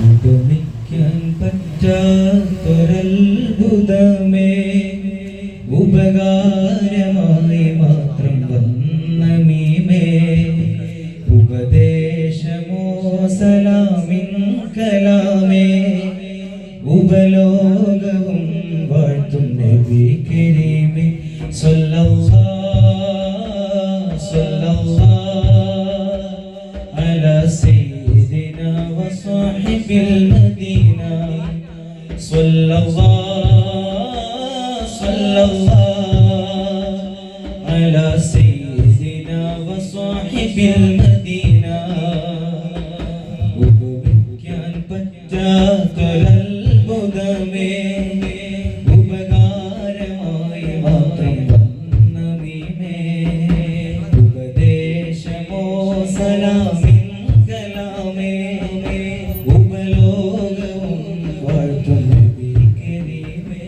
ഉപമിക്കാൻ പറ്റാത്തൊരത്ഭുതമേ ഉപകാരമായി മാത്രം വന്ന മീമേ ഉപദേശമോ സലാമിൻ കലാമേ ഉപലോകവും വാഴ്ത്തും നബി കരീമേ സല്ലല്ലാഹു അലാ സയ്യിദിനാ വസ്വഹിബിൽ മദീന സല്ലല്ലാഹു അലാ സയ്യിദിനാ വസ്വഹിബിൽ മദീന ഉപമിക്കാൻ പറ്റാത്തൊരത്ഭുതമേ ഉപകാരമായി മാത്രം വന്ന മീമേ ഉപദേശമോ സലാമിൻ കലാമേ ഉപലോകവും വാഴ്ത്തും നബി കരീമേ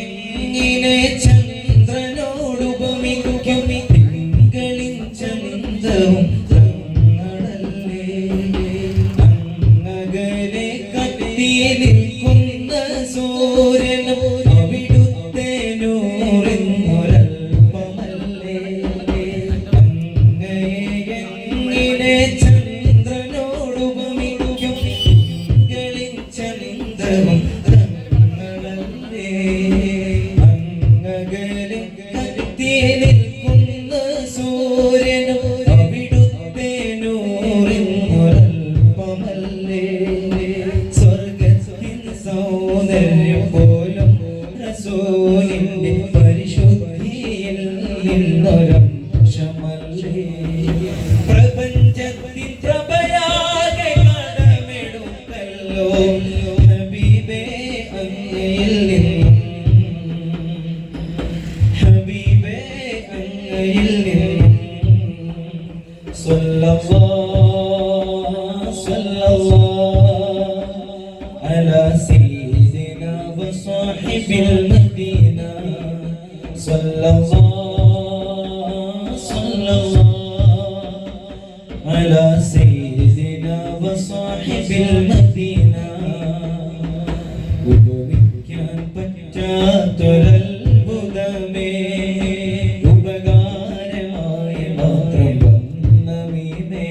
അങ്ങയെ ചന്ദ്രനോടുപമിക്കും തിങ്കളിൻ ചന്തവും തങ്ങളല്ലേ അങ്ങകലെ കത്തിയെ നിൽക്കുന്ന സൂര്യനും അവിടുത്തെ നൂറിന്നൊരൽപ്പമല്ലേ അങ്ങയെ ചന്ദ്രനോടുപമിക്കും തിങ്കളിൻ ചന്തവും തങ്ങളല്ലേ അങ്ങകലെ കത്തിയെ നിൽക്കുന്ന സൂര്യനും അവിടുത്തെ നൂറിന്നൊരൽപ്പമല്ലേ സ്വർഗത്തിൻ സൗന്ദര്യം പോലും റസൂലിന്റെ പരിശുദ്ധിയിൽ നിന്നൊരംശമല്ലേ പ്രപഞ്ചത്തിൻ പ്രഭയാകെ കടമെടുത്തല്ലോ ഹബീബേ അങ്ങയിൽ നിന്നും ഹബീബേ അങ്ങയിൽ നിന്നും സല്ലല്ലാഹു അലാ സയ്യിദിനാ വസ്വഹിബിൽ മദീന സല്ലല്ലാഹു അലാ സയ്യിദിനാ വസ്വഹിബിൽ മദീന ഉപമിക്കാൻ പറ്റാത്തൊരത്ഭുതമേ ഉപകാരമായി മാത്രം വന്ന മീമേ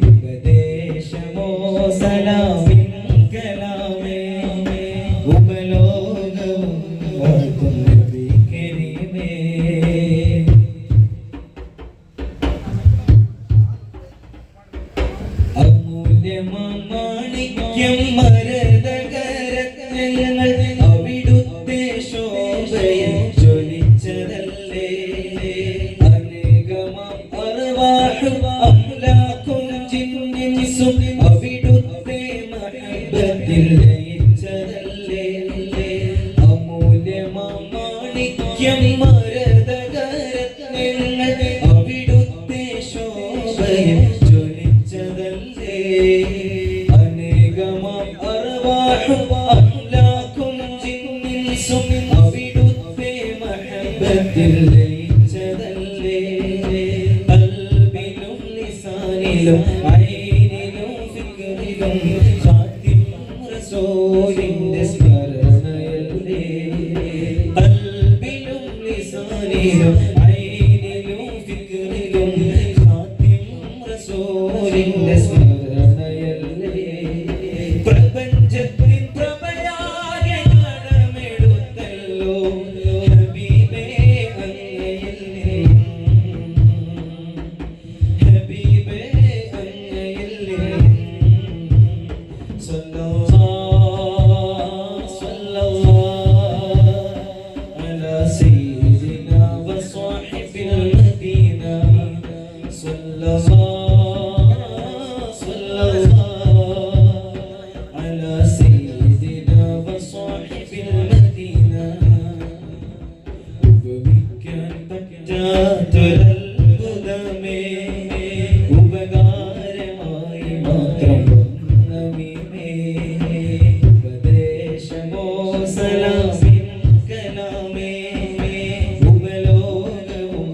ഉപദേശമോ സലാമിൻ കലാമേ ഉപലോകവും വാഴ്ത്തും നബി കരീമേ അമൂല്യമാണിക്യം മരതകരത്നങ്ങൾ അവിടുത്തെ ശോഭയിൽ ജ്വലിച്ചതല്ലേ അനേകമാം അർവാഹും അഹ്ലാഖും ജിന്നിൻസും അവിടുത്തെ മഹബത്തിൽ ലയിച്ചതല്ലേ അമൂല്യമാം മാണിക്യം മരതകരത്നങ്ങൾ അവിടുത്തെ ശോഭയിൽ ജ്വലിച്ചതല്ലേ അനേകമാം അർവാഹും അഹ്ലാഖും ജിന്നിൻസും അവിടുത്തെ മഹബത്തിൽ ലയിച്ചതല്ലേ ഖൽബിലും ലിസാനിലും ഐനിലും ഫിക്റിലും ഖാതിം റസൂലിന്റെ സ്മരണയല്ലേ ഖൽബിലും ലിസാനിലും ഐനിലും ഫിക്റിലും ഖാതിം റസൂലിന്റെ സ്മരണയല്ലേ പ്രപഞ്ചത്തിൻ പ്രഭയാകെ കടമെടുത്തല്ലോ ഹബീബേ അങ്ങയിൽ നിന്നും ഹബീബേ അങ്ങയിൽ നിന്നും സല്ലല്ലാഹു അലാ സയ്യിദിനാ വസ്വഹിബിൽ മദീന സല്ലല്ലാഹു അലാ സയ്യിദിനാ വസ്വഹിബിൽ മദീന ഉപമിക്കാൻ പറ്റാത്തൊരത്ഭുതമേ ഉപകാരമായി മാത്രം വന്ന മീമേ ഉപദേശമോ സലാമിൻ കലാമേ ഉപലോകവും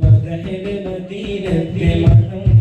മദഹിൽ മദീനത്തെ മണം